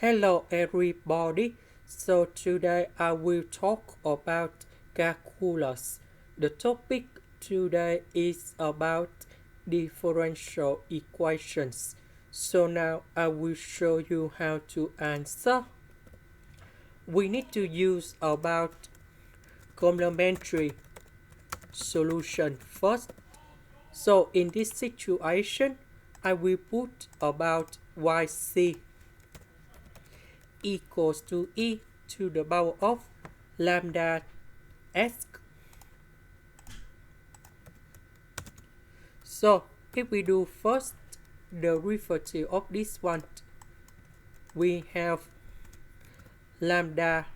Hello everybody. So today I will talk about calculus. The topic today is about differential equations. So now I will show you how to answer. We need to use about complementary solution first. So in this situation, I will put about yc equals to e to the power of lambda s. So if we do first the derivative of this one, we have lambda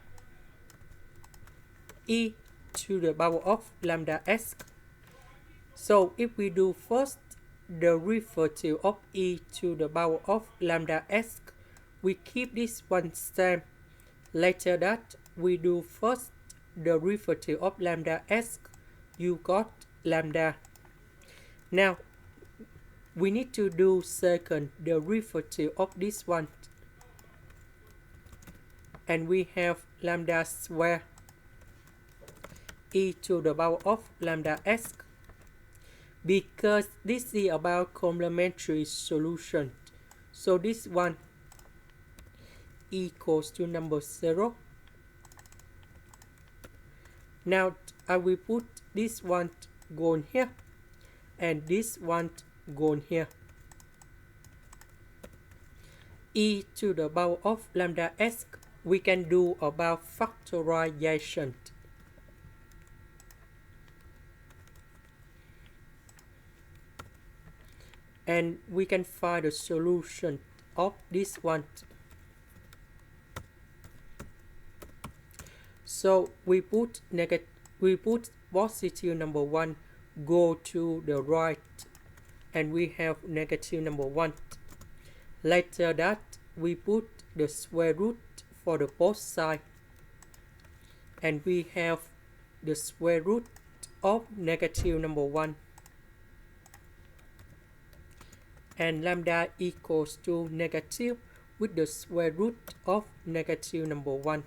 e to the power of lambda s. So if we do first the derivative of e to the power of lambda s, we keep this one same. Later that we do first the derivative of lambda s, you got lambda. Now we need to do second the derivative of this one, and we have lambda square e to the power of lambda s. Because this is about complementary solution, so this one equals to number 0. Now I will put this one going here and this one going here. E to the power of lambda s, we can do about factorization. And we can find the solution of this one. So we put positive number 1 go to the right, and we have negative number 1. Later that we put the square root for the both sides, and we have the square root of negative number 1, and lambda equals to negative with the square root of negative number 1.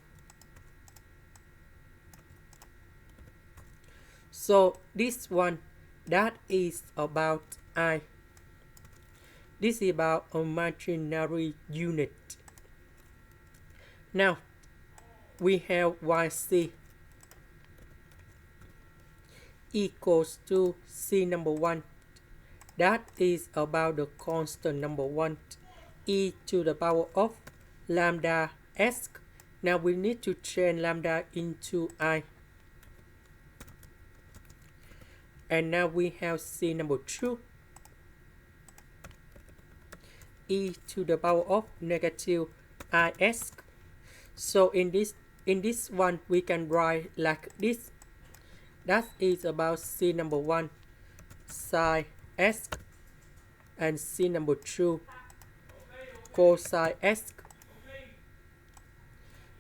So this one, that is about I. This is about a imaginary unit. Now we have yc equals to c number 1. That is about the constant number 1, e to the power of lambda s. Now we need to change lambda into I. And now we have c number 2, e to the power of negative is. So in this one we can write like this. That is about c number 1 sine s and c number 2 cosine s.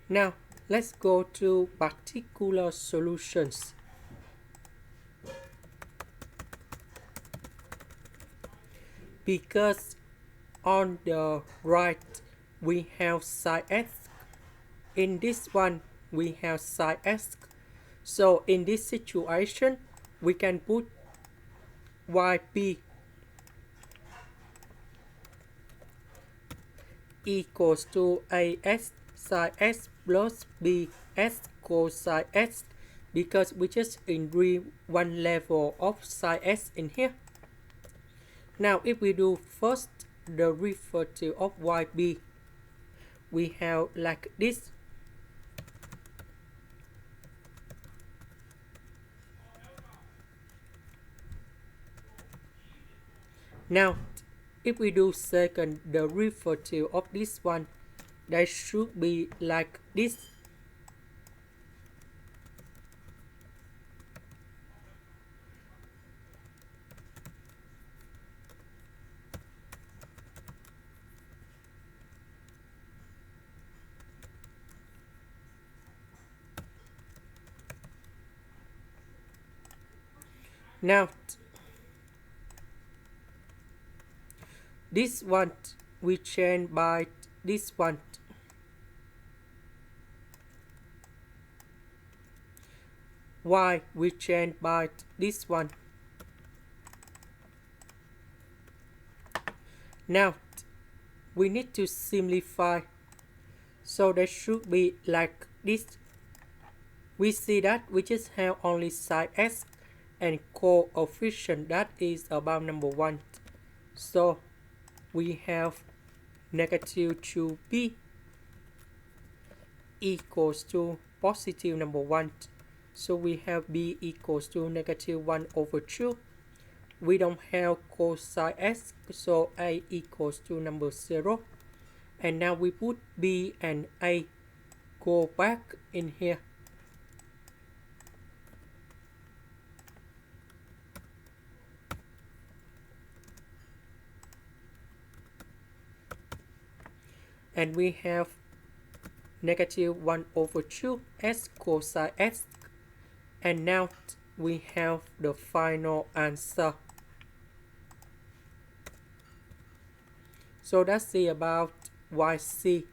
Now let's go to particular solutions. Because on the right we have sine s, in this one we have sine s. So in this situation we can put yp equals to as sine s plus bs cosine s, because we just increase one level of sine s in here. Now if we do first the derivative of yb, we have like this. Now if we do second the derivative of this one, that should be like this. Now this one we change by this one. y we change by this one. Now we need to simplify, so that should be like this. We see that we just have only side x and coefficient that is about number 1. So we have negative 2b equals to positive number 1. So we have b equals to negative 1 over 2. We don't have cosine x, so a equals to number 0. And now we put b and a go back in here. And we have negative 1 over 2 s cosine x. And now we have the final answer. So that's the about yc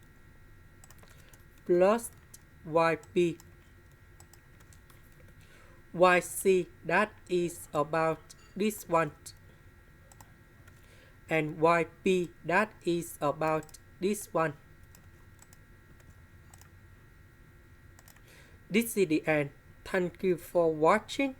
plus yp. Yc, that is about this one. And yp, that is about this one. This is the end. Thank you for watching.